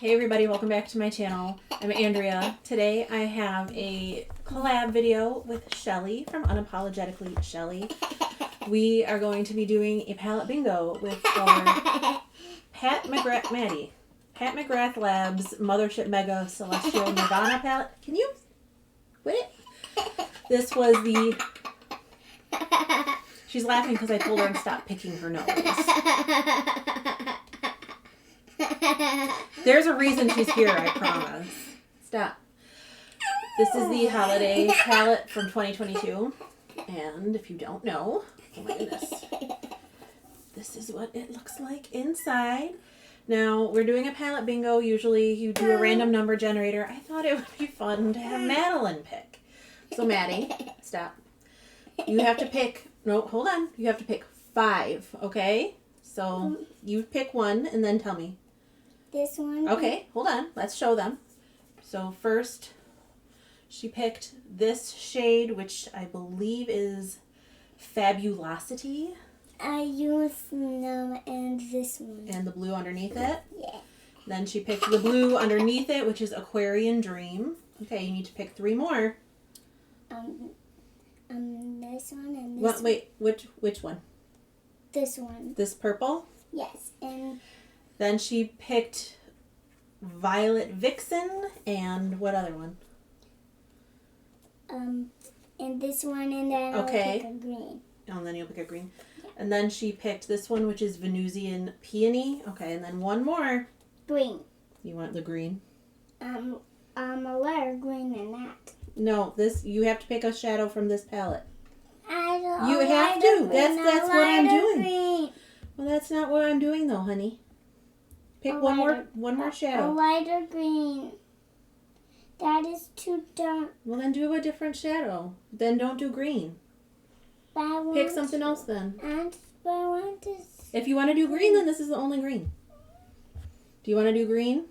Hey everybody, welcome back to my channel. I'm Andrea. Today I have a collab video with Shelley from Unapologetically Shelley. We are going to be doing a palette bingo with our Pat McGrath Labs Mothership Mega Celestial Nirvana palette. Can you quit it? This was the... She's laughing because I told her to stop picking her nose. There's a reason she's here, I promise. Stop. This is the holiday palette from 2022. And if you don't know, oh my goodness, this is what it looks like inside. Now, we're doing a palette bingo. Usually you do a random number generator. I thought it would be fun to have Madeline pick. So Maddie, stop. You have to pick, no, hold on. You have to pick 5, okay? So you pick one and then tell me. This one? Okay, hold on. Let's show them. So first, she picked this shade, which I believe is Fabulosity. I used them and this one. And the blue underneath it. Yeah. Then she picked the blue underneath it, which is Aquarian Dream. Okay, you need to pick 3 more. This one and this What? Wait, which one? This one. This purple? Yes, and... Then she picked Violet Vixen and what other one? and this one, and then I'll pick a green. Oh, and then you'll pick a green. Yeah. And then she picked this one, which is Venusian Peony. Okay, and then one more. Green. You want the green? A lighter green than that. No, this, you have to pick a shadow from this palette. I don't. You have to. That's what I'm doing. Green. Well, that's not what I'm doing though, honey. Pick one more shadow. A lighter green. That is too dark. Well, then do a different shadow. Then don't do green. Pick something else then. If you want to do green, then this is the only green. Do you want to do green?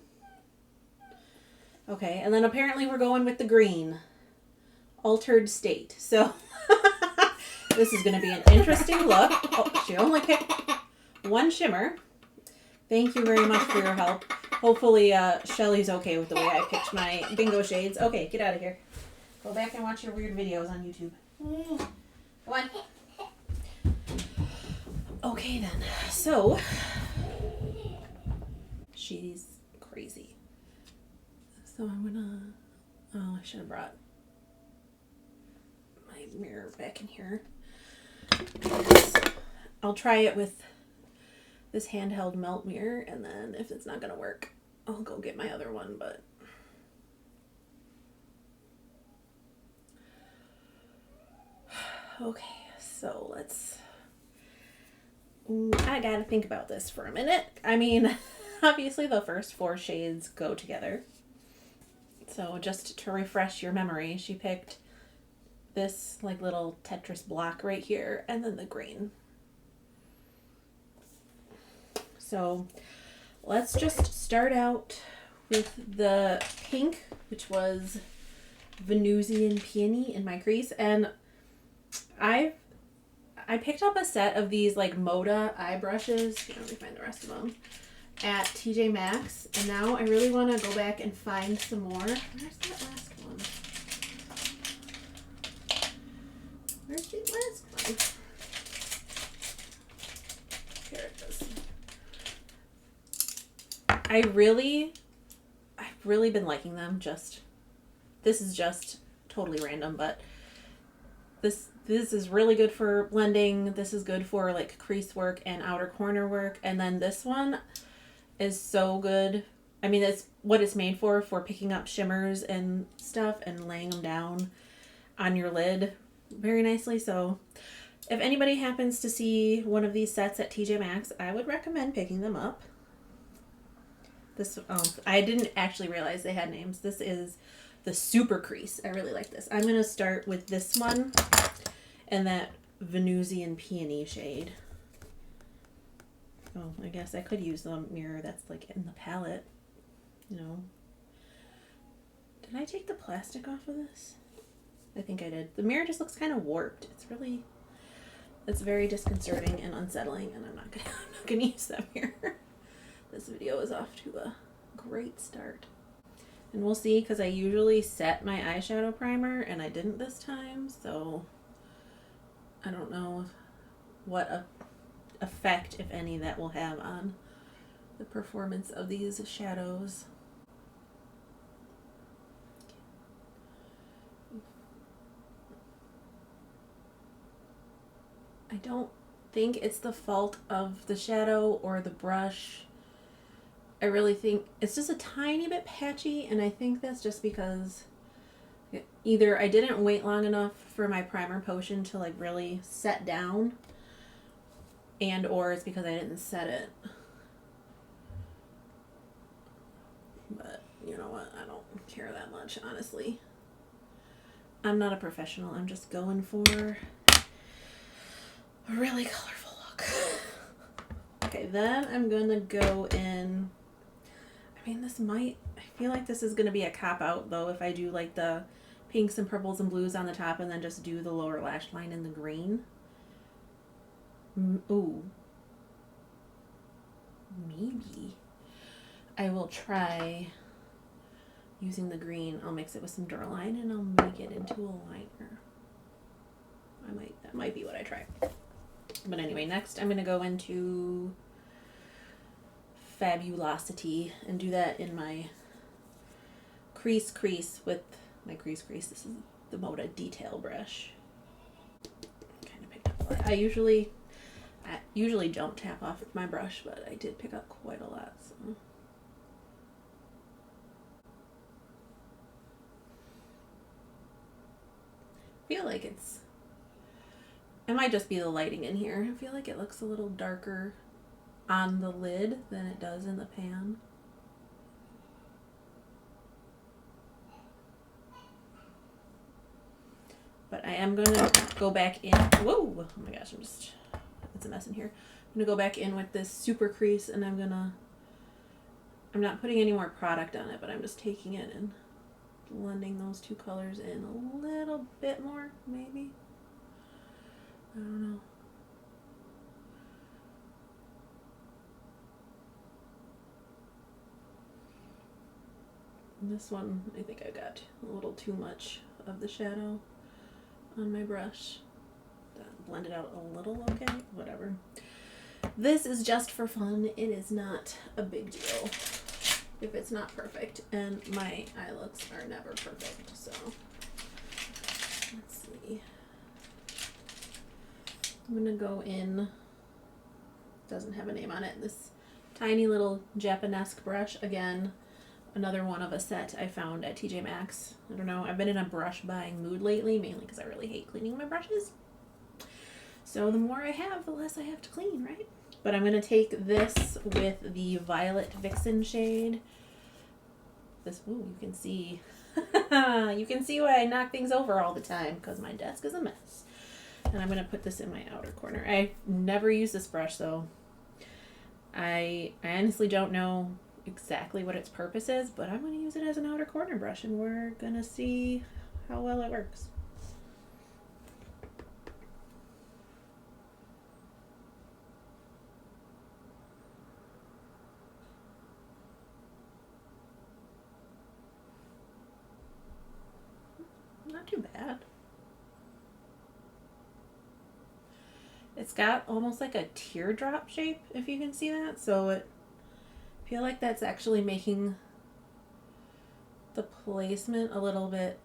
Okay, and then apparently we're going with the green. Altered State. So this is going to be an interesting look. Oh, she only picked one shimmer. Thank you very much for your help. Hopefully Shelley's okay with the way I picked my bingo shades. Okay, get out of here. Go back and watch your weird videos on YouTube. Come on. Okay then. So, she's crazy. So I'm gonna... Oh, I should have brought my mirror back in here. I'll try it with this handheld melt mirror, and then if it's not gonna work, I'll go get my other one, but okay, so I gotta think about this for a minute. I mean, obviously the first 4 shades go together. So just to refresh your memory, she picked this like little Tetris block right here, and then the green. So let's just start out with the pink, which was Venusian Peony in my crease. And I picked up a set of these like Moda eye brushes. Let me find the rest of them. At TJ Maxx. And now I really want to go back and find some more. Where's that last one? Where's the last one? Here it is. I've really been liking them. This is just totally random, but this is really good for blending. This is good for like crease work and outer corner work. And then this one is so good. I mean, that's what it's made for picking up shimmers and stuff and laying them down on your lid very nicely. So if anybody happens to see one of these sets at TJ Maxx, I would recommend picking them up. This, I didn't actually realize they had names. This is the Super Crease. I really like this. I'm going to start with this one and that Venusian Peony shade. Oh, I guess I could use the mirror that's like in the palette, you know. Did I take the plastic off of this? I think I did. The mirror just looks kind of warped. It's very disconcerting and unsettling, and I'm not gonna use that mirror. This video is off to a great start. And we'll see, because I usually set my eyeshadow primer and I didn't this time, so I don't know what effect, if any, that will have on the performance of these shadows. I don't think it's the fault of the shadow or the brush. I really think it's just a tiny bit patchy, and I think that's just because either I didn't wait long enough for my primer potion to like really set down, and or it's because I didn't set it. But you know what? I don't care that much, honestly. I'm not a professional. I'm just going for a really colorful look. Okay, then I'm gonna go in. I mean, I feel like this is gonna be a cop out though if I do like the pinks and purples and blues on the top and then just do the lower lash line in the green. Ooh. Maybe. I will try using the green. I'll mix it with some Duraline and I'll make it into a liner. That might be what I try. But anyway, next I'm gonna go into Fabulosity and do that in my crease with my crease. This is the Moda detail brush. Kind of picked up a lot. I usually don't tap off with my brush, but I did pick up quite a lot. So. I feel like it might just be the lighting in here. I feel like it looks a little darker on the lid than it does in the pan. But I am going to go back in. Whoa! Oh my gosh, it's a mess in here. I'm going to go back in with this Super Crease, and I'm not putting any more product on it, but I'm just taking it and blending those two colors in a little bit more, maybe. I don't know. This one, I think I got a little too much of the shadow on my brush. That blended out a little, okay, whatever. This is just for fun. It is not a big deal if it's not perfect, and my eye looks are never perfect, so let's see. I'm gonna go in, doesn't have a name on it, this tiny little Japanesque brush. Again, another one of a set I found at TJ Maxx. I don't know, I've been in a brush buying mood lately, mainly because I really hate cleaning my brushes. So the more I have, the less I have to clean, right? But I'm going to take this with the Violet Vixen shade. This, ooh, you can see. You can see why I knock things over all the time, because my desk is a mess. And I'm going to put this in my outer corner. I've never used this brush, so I honestly don't know exactly what its purpose is, but I'm going to use it as an outer corner brush, and we're going to see how well it works. Not too bad. It's got almost like a teardrop shape, if you can see that. So I feel like that's actually making the placement a little bit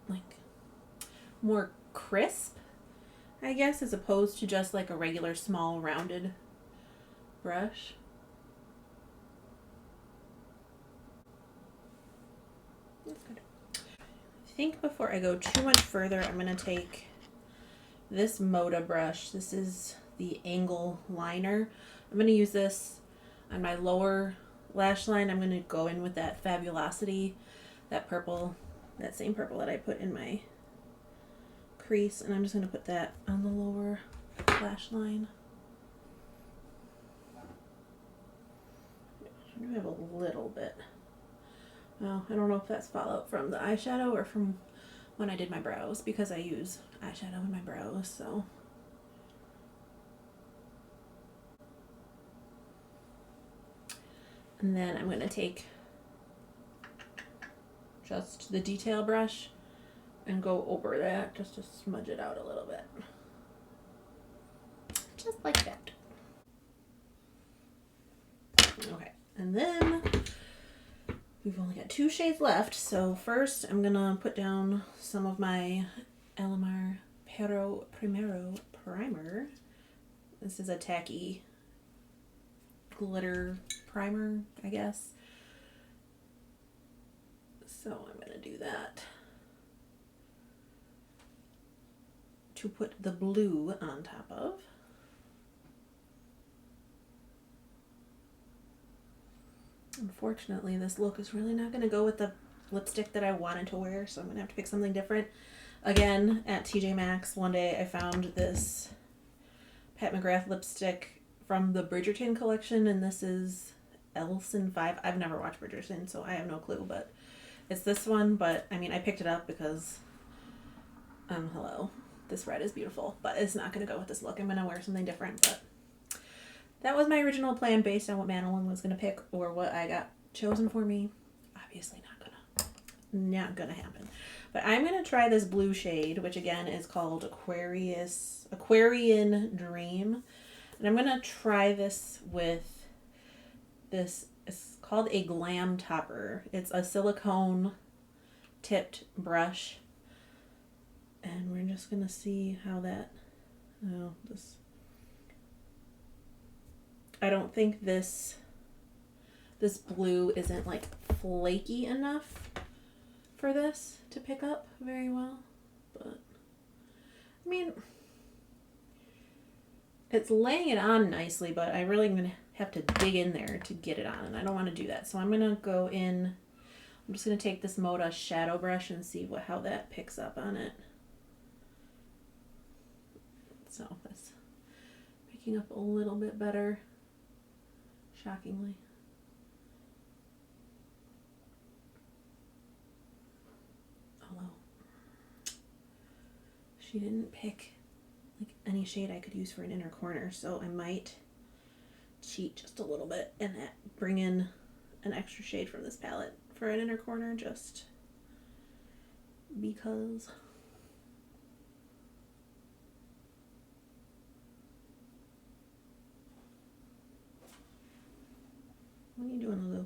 like more crisp, I guess, as opposed to just like a regular small rounded brush. That's good. I think before I go too much further, I'm going to take this Moda brush. This is the angle liner. I'm going to use this on my lower lash line. I'm going to go in with that Fabulosity, that purple, that same purple that I put in my crease, and I'm just going to put that on the lower lash line. I do have a little bit. Well, I don't know if that's fallout from the eyeshadow or from when I did my brows, because I use eyeshadow in my brows, so. And then I'm going to take just the detail brush and go over that just to smudge it out a little bit. Just like that. Okay, and then we've only got 2 shades left. So first I'm gonna put down some of my Elamar Pero Primero primer. This is a tacky glitter primer, I guess. So I'm gonna do that to put the blue on top of. Unfortunately, this look is really not going to go with the lipstick that I wanted to wear, so I'm going to have to pick something different. Again, at TJ Maxx, one day I found this Pat McGrath lipstick from the Bridgerton collection, and this is Elson 5. I've never watched Bridgerton, so I have no clue, but it's this one. But, I mean, I picked it up because, hello, this red is beautiful, but it's not going to go with this look. I'm going to wear something different, but that was my original plan based on what Madeline was going to pick or what I got chosen for me. Obviously not gonna happen. But I'm going to try this blue shade, which again is called Aquarian Dream. And I'm going to try this with this, it's called a Glam Topper. It's a silicone tipped brush. And we're just going to see how that, I don't think this blue isn't like flaky enough for this to pick up very well, but I mean, it's laying it on nicely, but I really am going to have to dig in there to get it on, and I don't want to do that. So I'm going to go in, I'm just going to take this Moda shadow brush and see how that picks up on it. So that's picking up a little bit better. Shockingly. Although she didn't pick like any shade I could use for an inner corner, so I might cheat just a little bit and bring in an extra shade from this palette for an inner corner just because. What are you doing, Lulu?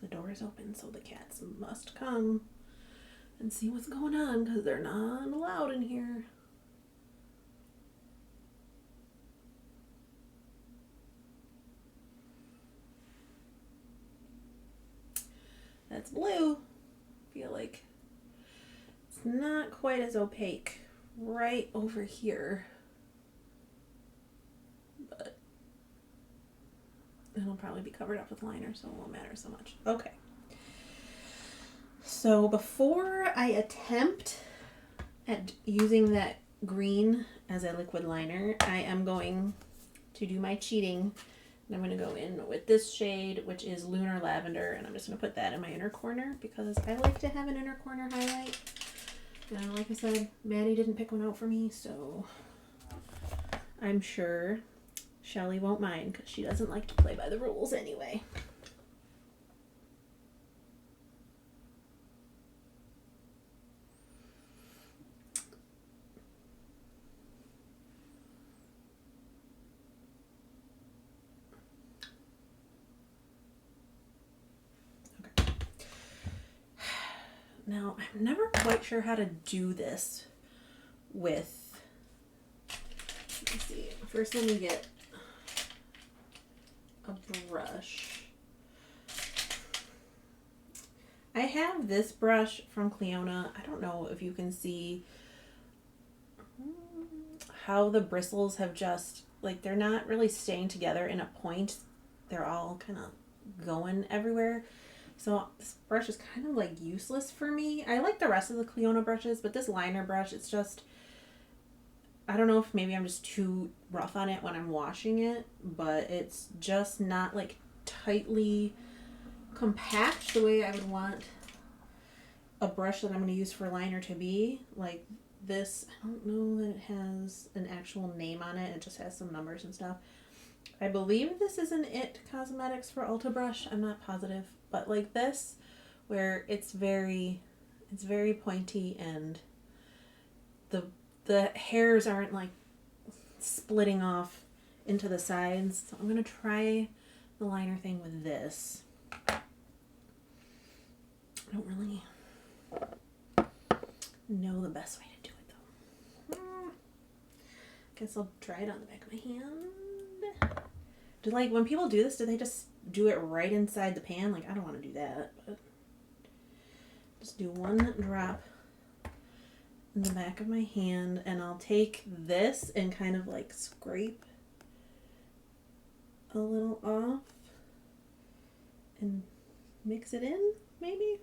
The door is open, so the cats must come and see what's going on because they're not allowed in here. That's blue. I feel like it's not quite as opaque right over here. It'll probably be covered up with liner, so it won't matter so much. Okay. So before I attempt at using that green as a liquid liner, I am going to do my cheating. And I'm going to go in with this shade, which is Lunar Lavender, and I'm just going to put that in my inner corner because I like to have an inner corner highlight. And like I said, Maddie didn't pick one out for me, so I'm sure Shelley won't mind because she doesn't like to play by the rules anyway. Okay. Now, I'm never quite sure how to do this with, let's see, first let me get a brush. I have this brush from Cleona. I don't know if you can see how the bristles have just, like, they're not really staying together in a point. They're all kind of going everywhere. So this brush is kind of like useless for me. I like the rest of the Cleona brushes, but this liner brush, it's just, I don't know if maybe I'm just too rough on it when I'm washing it, but it's just not like tightly compact the way I would want a brush that I'm going to use for liner to be. Like this, I don't know that it has an actual name on it. It just has some numbers and stuff. I believe this is an It Cosmetics for Ulta brush. I'm not positive. but like this, where it's very pointy and the hairs aren't like splitting off into the sides. So I'm gonna try the liner thing with this. I don't really know the best way to do it though. Guess I'll try it on the back of my hand. Do like when people do this, do they just do it right inside the pan? Like I don't want to do that, but just do one drop in the back of my hand, and I'll take this and kind of like scrape a little off and mix it in, maybe.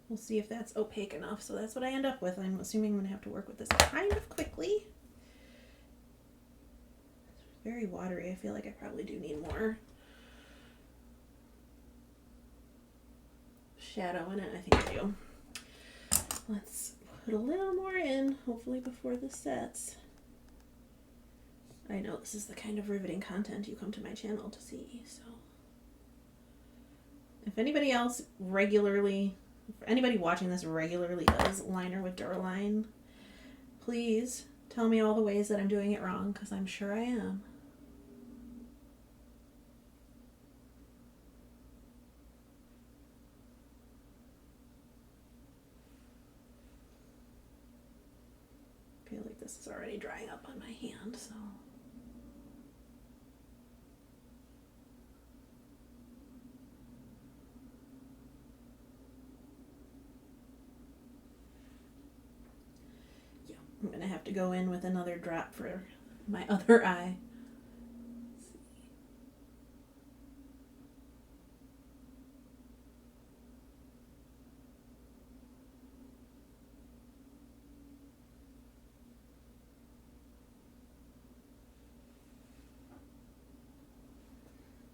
We'll see if that's opaque enough. So that's what I end up with. I'm assuming I'm going to have to work with this kind of quickly. It's very watery. I feel like I probably do need more shadow in it. I think I do. Let's put a little more in, hopefully before this sets. I know this is the kind of riveting content you come to my channel to see, so. If anybody else anybody watching this regularly does liner with Duraline, please tell me all the ways that I'm doing it wrong, because I'm sure I am. I feel like this is already drying up on my hand, so. I'm going to have to go in with another drop for my other eye.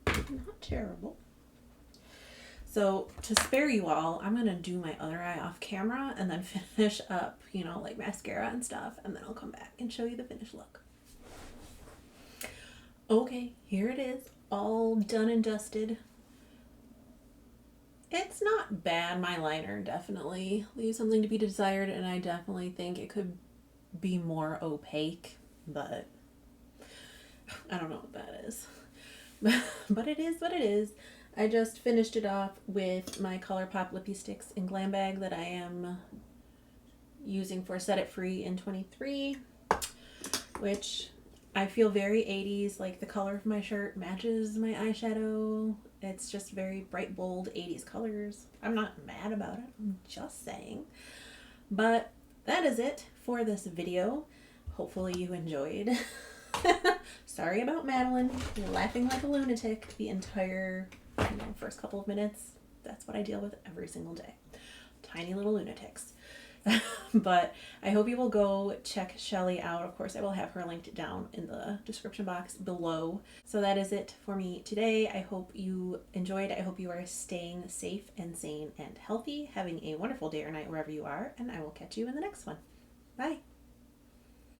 Not terrible. So to spare you all, I'm going to do my other eye off camera and then finish up, you know, like mascara and stuff. And then I'll come back and show you the finished look. Okay, here it is, all done and dusted. It's not bad. My liner definitely leaves something to be desired, and I definitely think it could be more opaque, but I don't know what that is. But it is what it is. I just finished it off with my ColourPop Lippie Sticks in Glam Bag that I am using for Set It Free in 23, which I feel very 80s, like the color of my shirt matches my eyeshadow. It's just very bright, bold 80s colors. I'm not mad about it, I'm just saying. But that is it for this video. Hopefully you enjoyed. Sorry about Madeline laughing like a lunatic the entire first couple of minutes. That's what I deal with every single day. Tiny little lunatics. But I hope you will go check Shelley out. Of course, I will have her linked down in the description box below. So that is it for me today. I hope you enjoyed. I hope you are staying safe and sane and healthy, having a wonderful day or night wherever you are, and I will catch you in the next one. Bye.